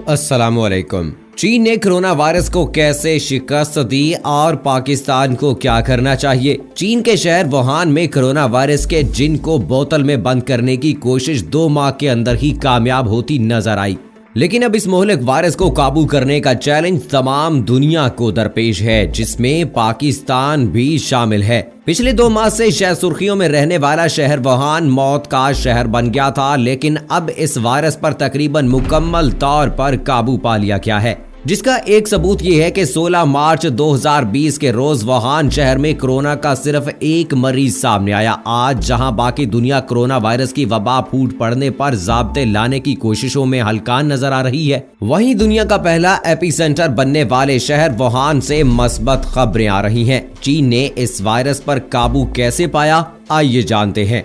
अस्सलामुअलैकुम। चीन ने कोरोना वायरस को कैसे शिकस्त दी और पाकिस्तान को क्या करना चाहिए। चीन के शहर वुहान में कोरोना वायरस के जिन को बोतल में बंद करने की कोशिश 2 माह के अंदर ही कामयाब होती नजर आई, लेकिन अब इस मोहलिक वायरस को काबू करने का चैलेंज तमाम दुनिया को दरपेश है, जिसमें पाकिस्तान भी शामिल है। पिछले 2 माह से शहर सुर्खियों में रहने वाला शहर वुहान मौत का शहर बन गया था, लेकिन अब इस वायरस पर तकरीबन मुकम्मल तौर पर काबू पा लिया गया है, जिसका एक सबूत ये है कि 16 मार्च 2020 के रोज वुहान शहर में कोरोना का सिर्फ एक मरीज सामने आया। आज जहां बाकी दुनिया कोरोना वायरस की वबा फूट पड़ने पर ज़ाब्ते लाने की कोशिशों में हलकान नजर आ रही है, वहीं दुनिया का पहला एपिसेंटर बनने वाले शहर वुहान से मस्बत खबरें आ रही हैं। चीन ने इस वायरस पर काबू कैसे पाया, आइए जानते हैं।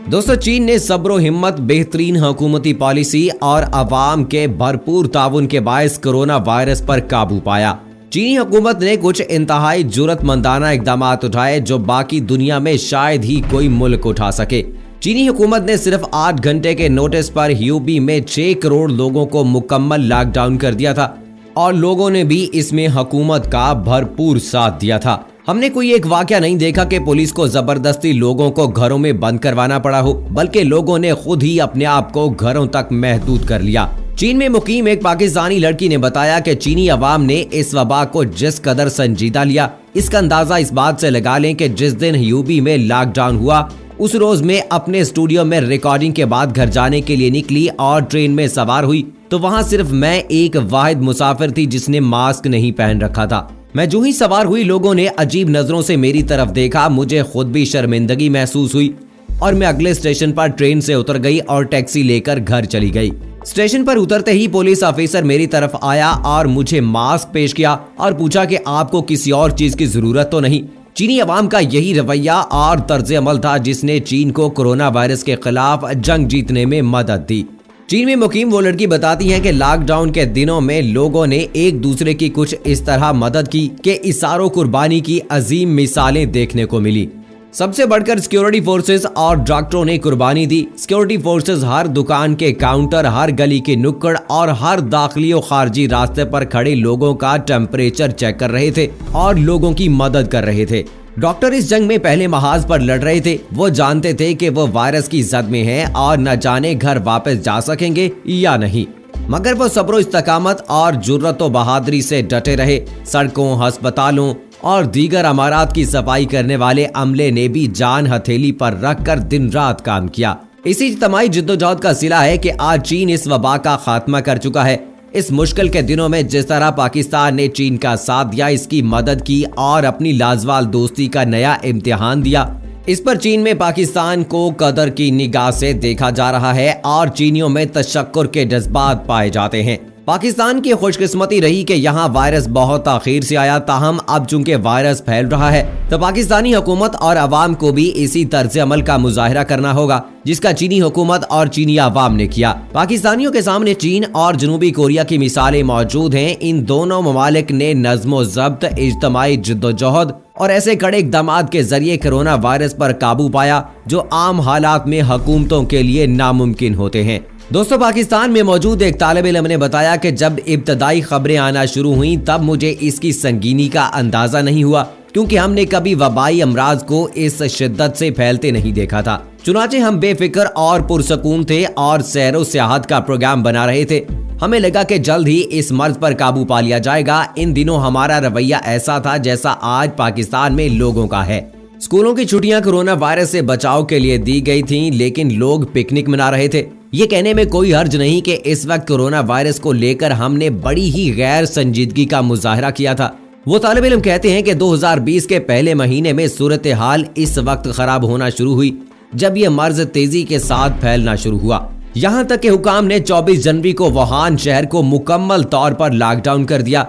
दोस्तों, चीन ने सब्र हिम्मत, बेहतरीन हुकूमती पॉलिसी और अवाम के भरपूर ताउन के बायस कोरोना वायरस पर काबू पाया। चीनी हुकूमत ने कुछ इंतहाई जुर्रतमंदाना इकदाम उठाए जो बाकी दुनिया में शायद ही कोई मुल्क उठा सके। चीनी हुकूमत ने सिर्फ 8 घंटे के नोटिस पर ह्यूबी में 6 करोड़ लोगों को मुकम्मल लॉकडाउन कर दिया था और लोगों ने भी इसमें हुकूमत का भरपूर साथ दिया था। हमने कोई एक वाकया नहीं देखा कि पुलिस को जबरदस्ती लोगों को घरों में बंद करवाना पड़ा हो, बल्कि लोगों ने खुद ही अपने आप को घरों तक महदूद कर लिया। चीन में मुकीम एक पाकिस्तानी लड़की ने बताया कि चीनी अवाम ने इस वबा को जिस कदर संजीदा लिया, इसका अंदाजा इस बात से लगा लें कि जिस दिन ह्यूबी में लॉकडाउन हुआ उस रोज में अपने स्टूडियो में रिकॉर्डिंग के बाद घर जाने के लिए निकली और ट्रेन में सवार हुई तो वहां सिर्फ मैं एक वाहिद मुसाफिर थी जिसने मास्क नहीं पहन रखा था। मैं जो ही सवार हुई लोगों ने अजीब नजरों से मेरी तरफ देखा, मुझे खुद भी शर्मिंदगी महसूस हुई और मैं अगले स्टेशन पर ट्रेन से उतर गई और टैक्सी लेकर घर चली गई। स्टेशन पर उतरते ही पुलिस ऑफिसर मेरी तरफ आया और मुझे मास्क पेश किया और पूछा कि आपको किसी और चीज की जरूरत तो नहीं। चीनी अवाम का यही रवैया और तर्ज अमल था जिसने चीन को कोरोना वायरस के खिलाफ जंग जीतने में मदद दी। चीन में मुकीम वो लड़की बताती हैं कि लॉकडाउन के दिनों में लोगों ने एक दूसरे की कुछ इस तरह मदद की कि इशारों कुर्बानी की अजीम मिसालें देखने को मिली। सबसे बढ़कर सिक्योरिटी फोर्सेस और डॉक्टरों ने कुर्बानी दी। सिक्योरिटी फोर्सेस हर दुकान के काउंटर, हर गली के नुक्कड़ और हर दाखिली और खारजी रास्ते पर खड़े लोगों का टेम्परेचर चेक कर रहे थे और लोगों की मदद कर रहे थे। डॉक्टर इस जंग में पहले महाज पर लड़ रहे थे। वो जानते थे कि वो वायरस की जद में हैं और न जाने घर वापस जा सकेंगे या नहीं, मगर वो सब्र इस्तकामत और जुर्रत व बहादुरी से डटे रहे। सड़कों, अस्पतालों और दीगर इमारत की सफाई करने वाले अमले ने भी जान हथेली पर रखकर दिन रात काम किया। इसी इज्तिमाई जिद्दोजहद का सिला है कि आज चीन इस वबा का खात्मा कर चुका है। इस मुश्किल के दिनों में जिस तरह पाकिस्तान ने चीन का साथ दिया, इसकी मदद की और अपनी लाजवाल दोस्ती का नया इम्तिहान दिया, इस पर चीन में पाकिस्तान को कदर की निगाह से देखा जा रहा है और चीनियों में तशक्कुर के जज्बात पाए जाते हैं। पाकिस्तान की खुशकिस्मती रही कि यहाँ वायरस बहुत आखिर से आया, ताहम अब चूंकि वायरस फैल रहा है तो पाकिस्तानी हुकूमत और अवाम को भी इसी तर्ज अमल का मुजाहिरा करना होगा जिसका चीनी हुकूमत और चीनी अवाम ने किया। पाकिस्तानियों के सामने चीन और जनूबी कोरिया की मिसालें मौजूद हैं। इन दोनों ममालिक ने नज़्म ज़ब्त, इज्तिमाई जिद्दोजहद और ऐसे कड़े इक़दाम के जरिए कोरोना वायरस पर काबू पाया जो आम हालात में हुकूमतों के लिए नामुमकिन होते हैं। दोस्तों, पाकिस्तान में मौजूद एक तालिब इल्म ने बताया कि जब इब्तदाई खबरें आना शुरू हुई तब मुझे इसकी संगीनी का अंदाजा नहीं हुआ, क्योंकि हमने कभी वबाई अमराज को इस शिद्दत से फैलते नहीं देखा था। चुनाचे हम बेफिक्र और पुरसकून थे और सैरो सियाहत का प्रोग्राम बना रहे थे। हमें लगा कि जल्द ही इस मर्ज पर काबू पा लिया जाएगा। इन दिनों हमारा रवैया ऐसा था जैसा आज पाकिस्तान में लोगों का है। स्कूलों की छुट्टियां कोरोना वायरस से बचाव के लिए दी गई थीं, लेकिन लोग पिकनिक मना रहे थे। ये कहने में कोई हर्ज नहीं कि इस वक्त कोरोना वायरस को लेकर हमने बड़ी ही गैर संजीदगी का मुजाहरा किया था। वो तालिब इल्म कहते हैं कि 2020 के पहले महीने में सूरत हाल इस वक्त खराब होना शुरू हुई जब ये मर्ज तेजी के साथ फैलना शुरू हुआ। यहाँ तक कि हुकाम ने 24 जनवरी को वुहान शहर को मुकम्मल तौर पर लॉकडाउन कर दिया।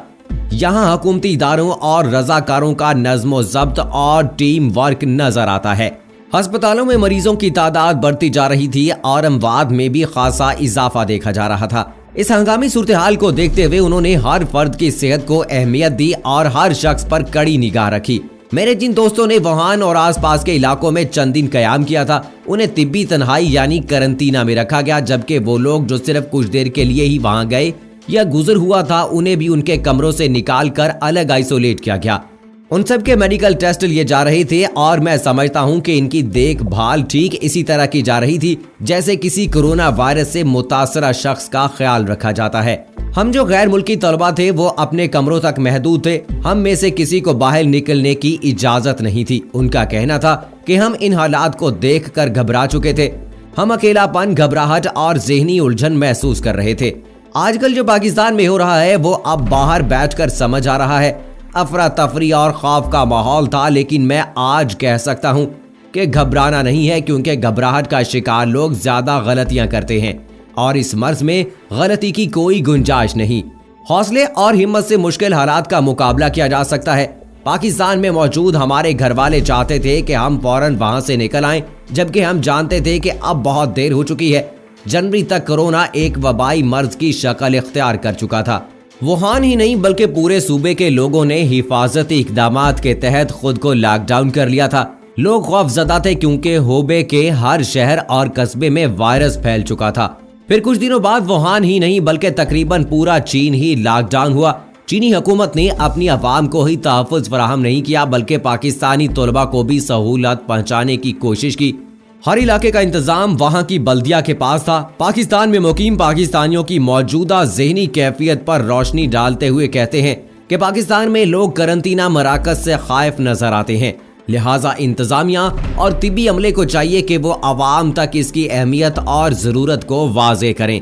यहाँ हुकूमती इदारों और रजाकारों का नज़्म ज़ब्त और टीम वर्क नजर आता है। अस्पतालों में मरीजों की तादाद बढ़ती जा रही थी और अमवात में भी खासा इजाफा देखा जा रहा था। इस हंगामी सूरत हाल को देखते हुए उन्होंने हर फर्द की सेहत को अहमियत दी और हर शख्स पर कड़ी निगाह रखी। मेरे जिन दोस्तों ने वुहान और आसपास के इलाकों में चंद दिन कयाम किया था, उन्हें तिब्बी तन्हाई यानी करंटीना में रखा गया, जबकि वो लोग जो सिर्फ कुछ देर के लिए ही वहां गए या गुजर हुआ था उन्हें भी उनके कमरों से निकालकर अलग आइसोलेट किया गया। उन सब के मेडिकल टेस्ट लिए जा रहे थे और मैं समझता हूं कि इनकी देखभाल ठीक इसी तरह की जा रही थी जैसे किसी कोरोना वायरस से मुतासरा शख्स का ख्याल रखा जाता है। हम जो गैर मुल्की तलबा थे वो अपने कमरों तक महदूद थे। हम में से किसी को बाहर निकलने की इजाजत नहीं थी। उनका कहना था कि हम इन हालात को देखकर घबरा चुके थे। हम अकेलापन, घबराहट और ज़हनी उलझन महसूस कर रहे थे। आजकल जो पाकिस्तान में हो रहा है वो अब बाहर बैठकर समझ आ रहा है। अफरा तफरी और खौफ का माहौल था, लेकिन मैं आज कह सकता हूँ कि घबराना नहीं है, क्योंकि घबराहट का शिकार लोग ज्यादा गलतियां करते हैं और इस मर्ज में गलती की कोई गुंजाइश नहीं। हौसले और हिम्मत से मुश्किल हालात का मुकाबला किया जा सकता है। पाकिस्तान में मौजूद हमारे घर वाले चाहते थे कि हम फौरन वहां से निकल आएं, जबकि हम जानते थे कि अब बहुत देर हो चुकी है। जनवरी तक कोरोना एक वबाई मर्ज की शक्ल इख्तियार कर चुका था। वुहान ही नहीं बल्कि पूरे सूबे के लोगों ने हिफाजती इक़दामात के तहत खुद को लॉकडाउन कर लिया था। लोग खौफजदा थे क्योंकि होबे के हर शहर और कस्बे में वायरस फैल चुका था। फिर कुछ दिनों बाद वुहान ही नहीं बल्कि तकरीबन पूरा चीन ही लॉकडाउन हुआ। चीनी हुकूमत ने अपनी अवाम को ही तहफ़्फ़ुज़ फराहम नहीं किया बल्कि पाकिस्तानी तलबा को भी सहूलत पहुंचाने की कोशिश की। हर इलाके का इंतजाम वहां की बल्दिया के पास था। पाकिस्तान में मुकीम पाकिस्तानियों की मौजूदा ज़हनी कैफियत पर रोशनी डालते हुए कहते हैं कि पाकिस्तान में लोग करंतना मराकज से खाइफ नजर आते हैं। लिहाजा इंतजामिया और तिब्बी अमले को चाहिए कि वो आवाम तक इसकी अहमियत और ज़रूरत को वाज़े करें।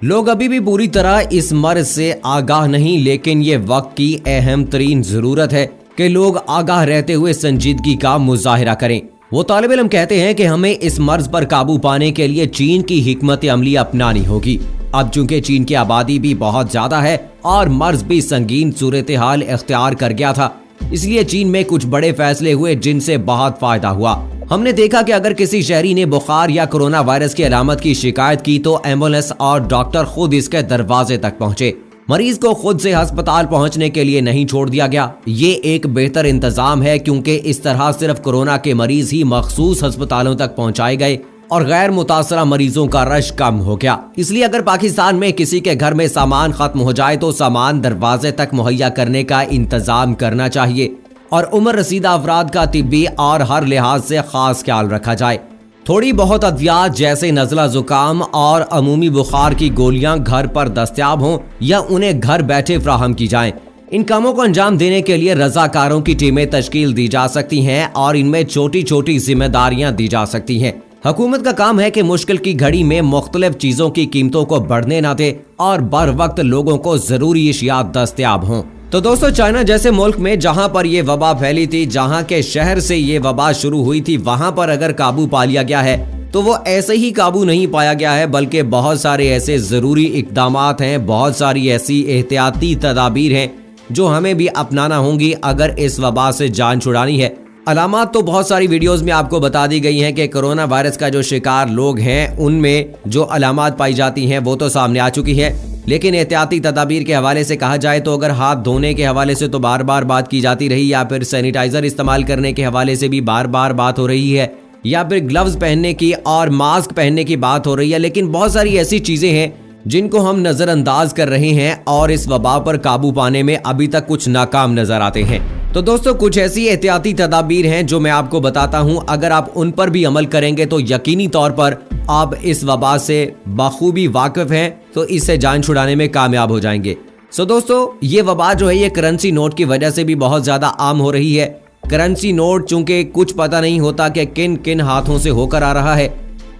लोग अभी भी पूरी तरह इस मर्ज से आगाह नहीं, लेकिन ये वक्त की अहम तरीन ज़रूरत है कि लोग आगाह रहते हुए संजीदगी का मुजाहिरा करें। वो तालिब इल्म कहते हैं कि हमें इस मर्ज पर काबू पाने के लिए चीन की हिकमत अमली अपनानी होगी। अब चूंकि चीन की आबादी भी बहुत ज्यादा है और मर्ज भी संगीन सूरत हाल इख्तियार कर गया था, इसलिए चीन में कुछ बड़े फैसले हुए जिनसे बहुत फायदा हुआ। हमने देखा कि अगर किसी शहरी ने बुखार या कोरोना वायरस की अलामत की शिकायत की तो एम्बुलेंस और डॉक्टर खुद इसके दरवाजे तक पहुंचे। मरीज को खुद से अस्पताल पहुंचने के लिए नहीं छोड़ दिया गया। ये एक बेहतर इंतजाम है क्योंकि इस तरह सिर्फ कोरोना के मरीज ही मखसूस अस्पतालों तक पहुंचाए गए और गैर मुतासरा मरीजों का रश कम हो गया। इसलिए अगर पाकिस्तान में किसी के घर में सामान खत्म हो जाए तो सामान दरवाजे तक मुहैया करने का इंतजाम करना चाहिए और उम्र रसीदा अफराद का तिब्बी और हर लिहाज से खास ख्याल रखा जाए। थोड़ी बहुत अद्वियात जैसे नज़ला जुकाम और अमूमी बुखार की गोलियां घर पर दस्तयाब हों या उन्हें घर बैठे फ्राहम की जाएं। इन कामों को अंजाम देने के लिए रजाकारों की टीमें तश्कील दी जा सकती हैं और इनमें छोटी छोटी जिम्मेदारियां दी जा सकती हैं। हुकूमत का काम है कि मुश्किल की घड़ी में मुख्तलिफ चीजों की कीमतों को बढ़ने न दे और बर वक्त लोगों को जरूरी अशिया दस्तयाब हों। तो दोस्तों, चाइना जैसे मुल्क में जहां पर ये वबा फैली थी, जहां के शहर से ये वबा शुरू हुई थी, वहां पर अगर काबू पा लिया गया है तो वो ऐसे ही काबू नहीं पाया गया है, बल्कि बहुत सारे ऐसे ज़रूरी इक़दामात हैं, बहुत सारी ऐसी एहतियाती तदाबीर हैं जो हमें भी अपनाना होंगी अगर इस वबा से जान छुड़ानी है। अलामात तो बहुत सारी वीडियोस में आपको बता दी गई हैं कि कोरोना वायरस का जो शिकार लोग हैं उनमें जो अलामात पाई जाती हैं वो तो सामने आ चुकी है, लेकिन एहतियाती तदाबीर के हवाले से कहा जाए तो अगर हाथ धोने के हवाले से तो बार बार बात की जाती रही, या फिर सैनिटाइजर इस्तेमाल करने के हवाले से भी बार बार बात हो रही है, या फिर ग्लव्स पहनने की और मास्क पहनने की बात हो रही है, लेकिन बहुत सारी ऐसी चीजें हैं जिनको हम नजरअंदाज कर रहे हैं और इस वबा पर काबू पाने में अभी तक कुछ नाकाम नजर आते हैं। तो दोस्तों, कुछ ऐसी एहतियाती तदाबीर हैं जो मैं आपको बताता हूं, अगर आप उन पर भी अमल करेंगे तो यकीनी तौर पर आप इस वबा से बखूबी वाकिफ हैं तो इससे जान छुड़ाने में कामयाब हो जाएंगे। सो दोस्तों, ये वबा जो है ये करेंसी नोट की वजह से भी बहुत ज्यादा आम हो रही है। करेंसी नोट चूंकि कुछ पता नहीं होता कि किन किन हाथों से होकर आ रहा है,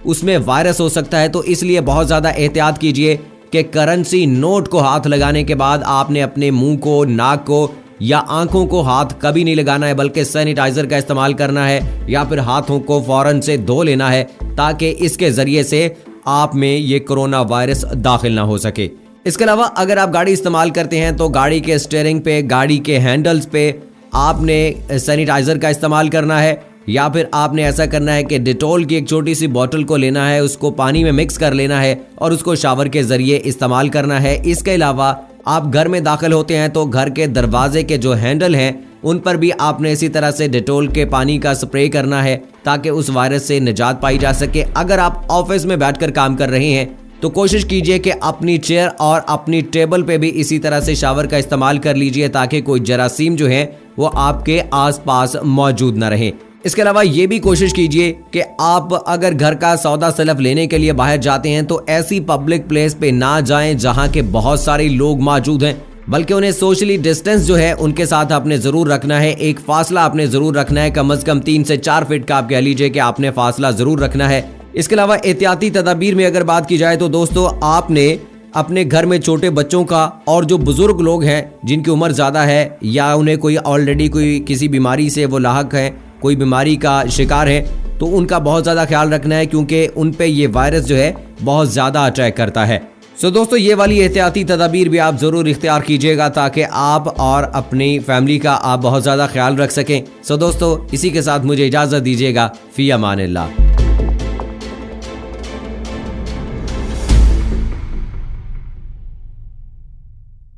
उसमें वायरस हो सकता है, तो इसलिए बहुत ज़्यादा एहतियात कीजिए कि करेंसी नोट को हाथ लगाने के बाद आपने अपने मुंह को, नाक को या आंखों को हाथ कभी नहीं लगाना है, बल्कि सैनिटाइजर का इस्तेमाल करना है या फिर हाथों को फौरन से धो लेना है ताकि इसके ज़रिए से आप में ये कोरोना वायरस दाखिल ना हो सके। इसके अलावा अगर आप गाड़ी इस्तेमाल करते हैं तो गाड़ी के स्टीयरिंग पे, गाड़ी के हैंडल्स पे आपने सैनिटाइजर का इस्तेमाल करना है, या फिर आपने ऐसा करना है कि डिटॉल की एक छोटी सी बोतल को लेना है, उसको पानी में मिक्स कर लेना है और उसको शावर के ज़रिए इस्तेमाल करना है। इसके अलावा आप घर में दाखिल होते हैं तो घर के दरवाजे के जो हैंडल हैं उन पर भी आपने इसी तरह से डिटॉल के पानी का स्प्रे करना है ताकि उस वायरस से निजात पाई जा सके। अगर आप ऑफिस में बैठकर काम कर रहे हैं तो कोशिश कीजिए कि अपनी चेयर और अपनी टेबल पे भी इसी तरह से शावर का इस्तेमाल कर लीजिए ताकि कोई जरासीम जो है वो आपके आसपास मौजूद न रहे। इसके अलावा ये भी कोशिश कीजिए कि आप अगर घर का सौदा सलफ लेने के लिए बाहर जाते हैं तो ऐसी पब्लिक प्लेस पे ना जाएं जहां के बहुत सारे लोग मौजूद हैं, बल्कि उन्हें सोशली डिस्टेंस जो है उनके साथ आपने जरूर रखना है। एक फासला आपने जरूर रखना है, कम से कम 3 से 4 फीट का आप कह लीजिए कि आपने फासला जरूर रखना है। इसके अलावा एहतियाती तदाबीर में अगर बात की जाए तो दोस्तों आपने अपने घर में छोटे बच्चों का और जो बुजुर्ग लोग हैं जिनकी उम्र ज़्यादा है या उन्हें कोई ऑलरेडी कोई किसी बीमारी से वो लाहक है, कोई बीमारी का शिकार है, तो उनका बहुत ज़्यादा ख्याल रखना है क्योंकि उन पे ये वायरस जो है बहुत ज़्यादा अटैक करता है। सो दोस्तों ये वाली एहतियाती तदाबीर भी आप ज़रूर इख्तियार कीजिएगा ताकि आप और अपनी फैमिली का आप बहुत ज़्यादा ख्याल रख सकें। सो दोस्तों इसी के साथ मुझे इजाज़त दीजिएगा। फ़ी अमानिल्लाह।